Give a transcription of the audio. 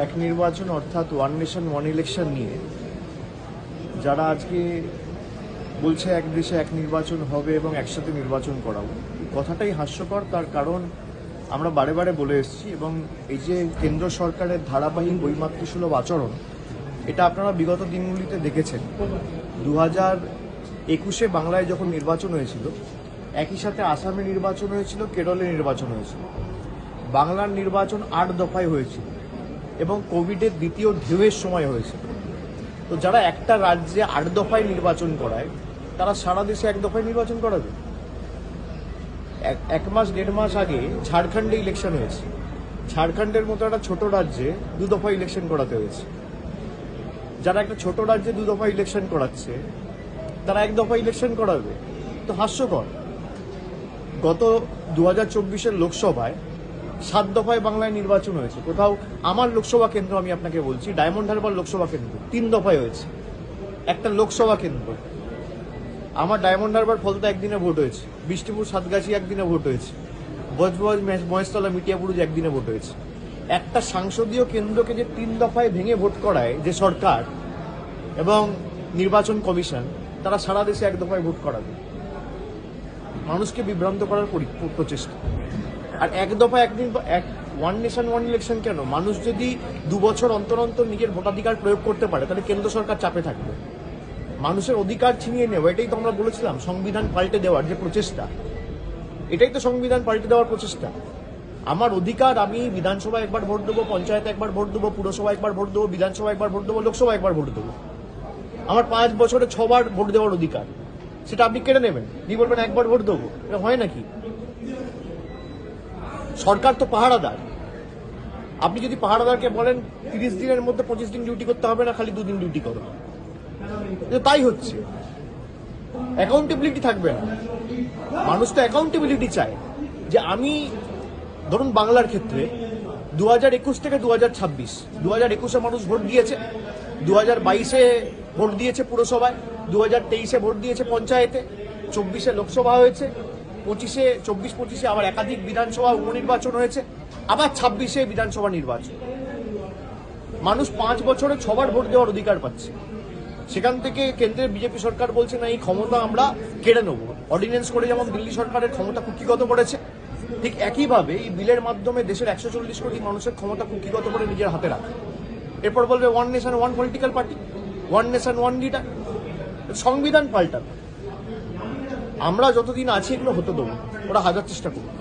এক নির্বাচন অর্থাৎ ওয়ান নেশন ওয়ান ইলেকশন নিয়ে যারা আজকে বলছে এক দেশে এক নির্বাচন হবে এবং একসাথে নির্বাচন করাবো, কথাটাই হাস্যকর। তার কারণ আমরা বারে বারে বলে এসেছি এবং এই যে কেন্দ্র সরকারের ধারাবাহিক বৈমাতৃসুলভ আচরণ, এটা আপনারা বিগত দিনগুলিতে দেখেছেন। 2021-এ বাংলায় যখন নির্বাচন হয়েছিল, একই সাথে আসামে নির্বাচন হয়েছিল, কেরলে নির্বাচন হয়েছিল। বাংলার নির্বাচন 8 দফায় হয়েছিল এবং কোভিডের দ্বিতীয় ঢেউয়ের সময় হয়েছিল। তো যারা একটা রাজ্যে 8 দফায় নির্বাচন করায়, তারা সারা দেশে 1 দফায় নির্বাচন করাবে। 1 মাস 1.5 মাস আগে ঝাড়খণ্ডে ইলেকশন হয়েছে। ঝাড়খণ্ডের মতো একটা ছোট রাজ্যে 2 দফা ইলেকশন করাতে হয়েছে। যারা একটা ছোট রাজ্যে 2 দফা ইলেকশন করাচ্ছে, তারা 1 দফা ইলেকশন করাবে। তো হাস্যকর। গত 2024-এর লোকসভায় 7 দফায় বাংলায় নির্বাচন হয়েছে। কোথাও আমার লোকসভা কেন্দ্র, আমি আপনাকে বলছি, ডায়মন্ড হারবার লোকসভা কেন্দ্র 3 দফায় হয়েছে। একটা লোকসভা কেন্দ্র আমার ডায়মন্ড হারবার ফলতা একদিনে ভোট হয়েছে, বিষ্ণুপুর সাতগাছি একদিনে ভোট হয়েছে, বজবজ মহেশতলা মিটিয়াপুরুজ একদিনে ভোট হয়েছে। একটা সংসদীয় কেন্দ্রকে যে 3 দফায় ভেঙে ভোট করায় যে সরকার এবং নির্বাচন কমিশন, তারা সারা দেশে 1 দফায় ভোট করাবে। মানুষকে বিভ্রান্ত করার প্রচেষ্টা। আর 1 দফা ওয়ান নেশন ওয়ান ইলেকশন কেন? মানুষ যদি 2 বছর অন্তর অন্তর নিজের ভোটাধিকার প্রয়োগ করতে পারে, তাহলে কেন্দ্র সরকার চাপে থাকবে। মানুষের অধিকার ছিনিয়ে নেওয়া, এটাই তো আমরা বলেছিলাম সংবিধান পাল্টে দেওয়ার যে প্রচেষ্টা, এটাই তো সংবিধান পাল্টে দেওয়ার প্রচেষ্টা। আমার অধিকার, আমি বিধানসভায় 1বার ভোট দেবো, পঞ্চায়েতে 1বার ভোট দেবো, পুরসভা 1বার ভোট দেবো, বিধানসভা 1বার ভোট দেবো, লোকসভা 1বার ভোট দেবো। আমার 5 বছরে 6 বার ভোট দেওয়ার অধিকার, সেটা আপনি কেড়ে নেবেন, দিয়ে বলবেন 1বার ভোট দেবো। এটা হয় নাকি? সরকার তো পাহারাদার। আপনি যদি পাহারাদারকে বলেন 30 দিনের মধ্যে 25 দিন ডিউটি করতে হবে না, খালি 2 দিন ডিউটি করো, তাই হচ্ছে। অ্যাকাউন্টেবিলিটি থাকবে না। মানুষ তো অ্যাকাউন্টেবিলিটি চায় যে আমি, ধরুন বাংলার ক্ষেত্রে 2021 থেকে 2026, 2021-এ মানুষ ভোট দিয়েছে, 2022-এ ভোট দিয়েছে পুরসভায়, 2023-এ ভোট দিয়েছে পঞ্চায়েতে, 24-এ লোকসভা হয়েছে, 24-25-এ আবার একাধিক বিধানসভা উপনির্বাচন হয়েছে, আবার 26-এ বিধানসভা নির্বাচন। মানুষ 5 বছরে 6 বার ভোট দেওয়ার অধিকার পাচ্ছে। সেখান থেকে কেন্দ্রের বিজেপি সরকার বলছে না, এই ক্ষমতা আমরা কেড়ে নেব। অর্ডিন্যান্স করে যেমন দিল্লি সরকারের ক্ষমতা কুক্ষিগত করেছে, ঠিক একইভাবে এই বিলের মাধ্যমে দেশের 140 কোটি মানুষের ক্ষমতা কুক্ষিগত করে নিজের হাতে রাখে। এরপর বলবে one nation one political party, one nation one leader. সংবিধান পাল্টাবে। আমরা যতদিন আছি এগুলো হতে দেবো, ওরা হাজার চেষ্টা করবে।